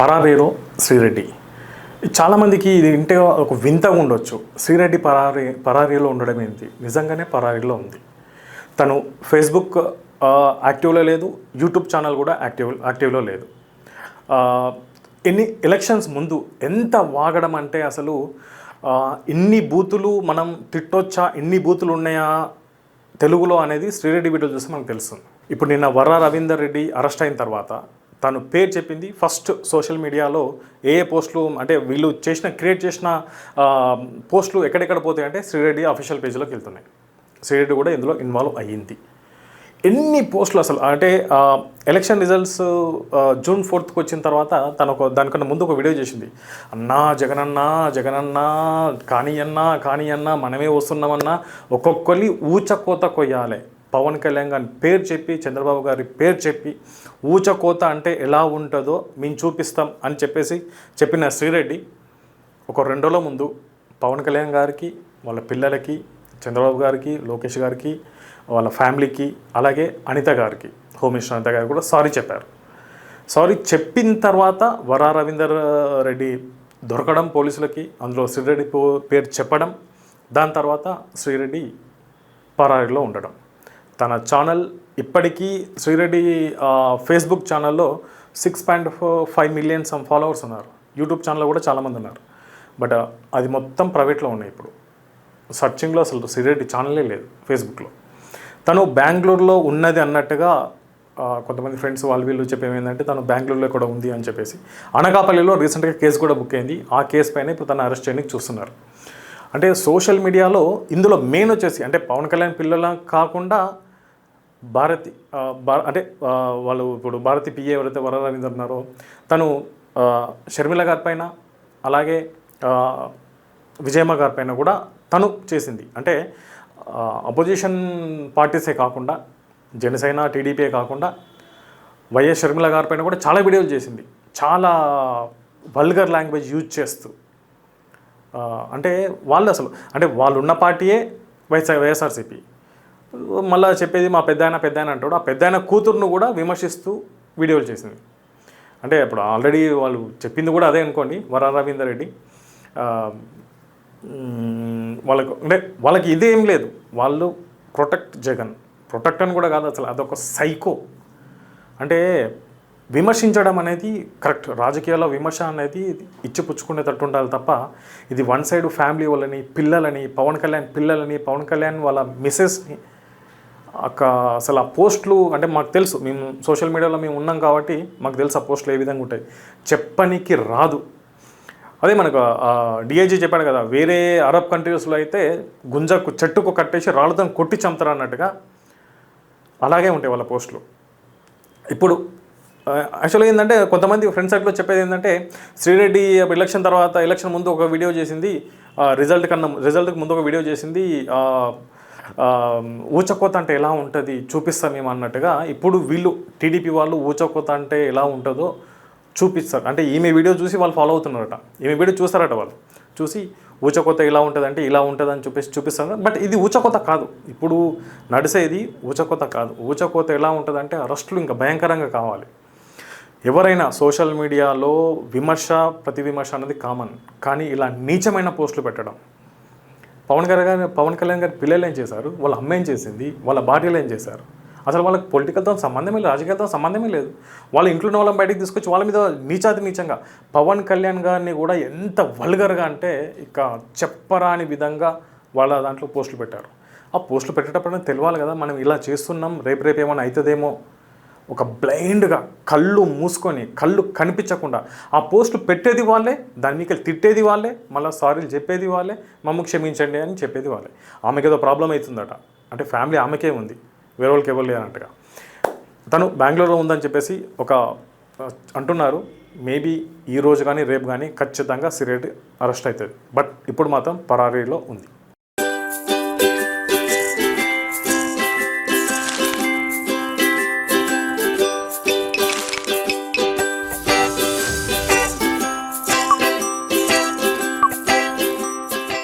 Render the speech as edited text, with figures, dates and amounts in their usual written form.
పరారీలో శ్రీరెడ్డి. చాలామందికి ఇది వింటే ఒక వింతగా ఉండొచ్చు. శ్రీరెడ్డి పరారీలో ఉండడం ఏంటి? నిజంగానే పరారీలో ఉంది. తను ఫేస్బుక్ యాక్టివ్లో లేదు, యూట్యూబ్ ఛానల్ కూడా యాక్టివ్లో లేదు. ఎలక్షన్స్ ముందు ఎంత వాగడం అంటే అసలు ఇన్ని బూతులు మనం తిట్టొచ్చా, ఇన్ని బూతులు ఉన్నాయా తెలుగులో అనేది శ్రీరెడ్డి వీడియోలు చూస్తే మనకు తెలుస్తుంది. ఇప్పుడు నిన్న వర్రా రవీందర్ రెడ్డి అరెస్ట్ అయిన తర్వాత తను పేరు చెప్పింది ఫస్ట్ సోషల్ మీడియాలో ఏ పోస్టులు అంటే వీళ్ళు క్రియేట్ చేసిన పోస్టులు ఎక్కడెక్కడ పోతాయి అంటే శ్రీరెడ్డి అఫీషియల్ పేజ్లోకి వెళ్తున్నాయి. శ్రీరెడ్డి కూడా ఇందులో ఇన్వాల్వ్ అయ్యింది. ఎన్ని పోస్టులు అసలు అంటే ఎలక్షన్ రిజల్ట్స్ జూన్ 4th వచ్చిన తర్వాత తను దానికన్నా ముందు ఒక వీడియో చేసింది. అన్నా జగనన్న కానీయన్నా మనమే వస్తున్నామన్నా ఒక్కొక్కరి ఊచకోత కొయ్యాలి. పవన్ కళ్యాణ్ గారి పేరు చెప్పి, చంద్రబాబు గారి పేరు చెప్పి ఊచకోత అంటే ఎలా ఉంటుందో మేము చూపిస్తాం అని చెప్పిన శ్రీరెడ్డి ఒక 2 రోజుల ముందు పవన్ కళ్యాణ్ గారికి, వాళ్ళ పిల్లలకి, చంద్రబాబు గారికి, లోకేష్ గారికి, వాళ్ళ ఫ్యామిలీకి, అలాగే అనిత గారికి, హోమ్ మినిస్టర్ అనిత గారికి కూడా సారీ చెప్పారు. సారీ చెప్పిన తర్వాత వర్రా రవీందర్ రెడ్డి దొరకడం పోలీసులకి, అందులో శ్రీరెడ్డి పేరు చెప్పడం, దాని తర్వాత శ్రీరెడ్డి పరారీలో ఉండడం. తన ఛానల్ ఇప్పటికీ శ్రీరెడ్డి ఫేస్బుక్ ఛానల్లో 6.5 మిలియన్ సమ్ ఫాలోవర్స్ ఉన్నారు. యూట్యూబ్ ఛానల్లో కూడా చాలామంది ఉన్నారు. బట్ అది మొత్తం ప్రైవేట్లో ఉన్నాయి. ఇప్పుడు సర్చింగ్లో అసలు శ్రీరెడ్డి ఛానలే లేదు ఫేస్బుక్లో. తను బెంగళూరులో ఉన్నది అన్నట్టుగా కొంతమంది ఫ్రెండ్స్ వీళ్ళు చెప్పేమేంటంటే తను బెంగళూరులో కూడా ఉంది అని చెప్పేసి. అనకాపల్లిలో రీసెంట్గా కేసు కూడా బుక్ అయింది. ఆ కేసు పైన ఇప్పుడు తను అరెస్ట్ చేయడానికి చూస్తున్నారు. అంటే సోషల్ మీడియాలో ఇందులో మెయిన్ వచ్చేసి అంటే పవన్ కళ్యాణ్ పిల్లల కాకుండా భారతి అంటే వాళ్ళు ఇప్పుడు భారతి పిఏ ఎవరైతే వర్రా రవీందర్ ఉన్నారో తను షర్మిల గారి పైన, అలాగే విజయమ్మ గారి పైన కూడా తను చేసింది. అంటే అపోజిషన్ పార్టీసే కాకుండా జనసేన, టీడీపీ కాకుండా వైఎస్ షర్మిల గారి పైన కూడా చాలా వీడియోలు చేసింది. చాలా వల్గర్ లాంగ్వేజ్ యూజ్ చేస్తూ అంటే వాళ్ళు అసలు అంటే వాళ్ళు ఉన్న పార్టీయే వైఎస్ఆర్సీపీ. మళ్ళీ చెప్పేది మా పెద్దాయన అంటాడు. ఆ పెద్దాయన కూతురును కూడా విమర్శిస్తూ వీడియోలు చేసింది. అంటే ఇప్పుడు ఆల్రెడీ వాళ్ళు చెప్పింది కూడా అదే అనుకోండి. వర్రా రవీందర్ రెడ్డి వాళ్ళకి ఇదేం లేదు. వాళ్ళు ప్రొటెక్ట్ అని కూడా కాదు, అసలు అదొక సైకో. అంటే విమర్శించడం అనేది కరెక్ట్. రాజకీయాల్లో విమర్శ అనేది ఇచ్చిపుచ్చుకునేటట్టు ఉండాలి తప్ప ఇది వన్ సైడ్ ఫ్యామిలీ వాళ్ళని, పిల్లలని, పవన్ కళ్యాణ్ పిల్లలని, పవన్ కళ్యాణ్ వాళ్ళ మిస్సెస్ని అసలు ఆ పోస్టులు అంటే మాకు తెలుసు, మేము సోషల్ మీడియాలో మేము ఉన్నాం కాబట్టి మాకు తెలుసు ఆ పోస్టులు ఏ విధంగా ఉంటాయి. చెప్పనికి రాదు. అదే మనకు డిఐజీ చెప్పాడు కదా, వేరే అరబ్ కంట్రీస్లో అయితే చెట్టుకు కట్టేసి రాళ్ళతో కొట్టి చంపుతారు అన్నట్టుగా అలాగే ఉంటాయి వాళ్ళ పోస్టులు. ఇప్పుడు యాక్చువల్గా ఏంటంటే కొంతమంది ఫ్రెండ్స్ సర్కిల్లో చెప్పేది ఏంటంటే శ్రీరెడ్డి ఎలక్షన్ ముందు ఒక వీడియో చేసింది, రిజల్ట్కి ముందు ఒక వీడియో చేసింది, ఊచకోత అంటే ఎలా ఉంటుంది చూపిస్తాం మేము అన్నట్టుగా. ఇప్పుడు వీళ్ళు టీడీపీ వాళ్ళు ఊచకోత అంటే ఎలా ఉంటుందో చూపిస్తారు. అంటే ఈమె వీడియో చూసి వాళ్ళు ఫాలో అవుతున్నారట, ఈమె వీడియో చూస్తారట. వాళ్ళు చూసి ఊచకోత ఇలా ఉంటుంది అంటే ఇలా ఉంటుంది అని చూపిస్తారు. బట్ ఇది ఊచకోత కాదు. ఇప్పుడు నడిసేది ఊచకోత కాదు. ఊచకోత ఎలా ఉంటుంది అంటే అరెస్టులు ఇంకా భయంకరంగా కావాలి. ఎవరైనా సోషల్ మీడియాలో ప్రతి విమర్శ అనేది కామన్, కానీ ఇలా నీచమైన పోస్టులు పెట్టడం. పవన్ కళ్యాణ్ గారి పిల్లలు ఏం చేశారు, వాళ్ళ అమ్మ ఏం చేసింది, వాళ్ళ భార్యలు ఏం చేశారు, అసలు వాళ్ళకి పొలిటికల్తో సంబంధమే లేదు, రాజకీయాలతో సంబంధమే లేదు. వాళ్ళ ఇంట్లో వాళ్ళని బయటికి తీసుకొచ్చి వాళ్ళ మీద నీచంగా పవన్ కళ్యాణ్ గారిని కూడా ఎంత వల్గర్గా అంటే ఇక చెప్పరాని విధంగా వాళ్ళ దాంట్లో పోస్టులు పెట్టారు. ఆ పోస్టులు పెట్టేటప్పుడు తెలియాలి కదా, మనం ఇలా చేస్తున్నాం, రేపు ఏమైనా అవుతుందేమో. ఒక బ్లైండ్గా కళ్ళు మూసుకొని, కళ్ళు కనిపించకుండా ఆ పోస్టులు పెట్టేది వాళ్ళే, దాని మీకు తిట్టేది వాళ్ళే, మళ్ళీ సారీలు చెప్పేది వాళ్ళే, మమ్మల్ని క్షమించండి అని చెప్పేది వాళ్ళే. ఆమెకి ఏదో ప్రాబ్లం అవుతుందట, అంటే ఫ్యామిలీ ఆమెకే ఉంది, వేరే వాళ్ళకి ఎవరు లేదన్నట్టుగా. తను బెంగళూరులో ఉందని చెప్పేసి అంటున్నారు. మేబీ ఈ రోజు కానీ రేపు కానీ ఖచ్చితంగా శ్రీరెడ్డి అరెస్ట్ అవుతుంది. బట్ ఇప్పుడు మాత్రం పరారీలో ఉంది.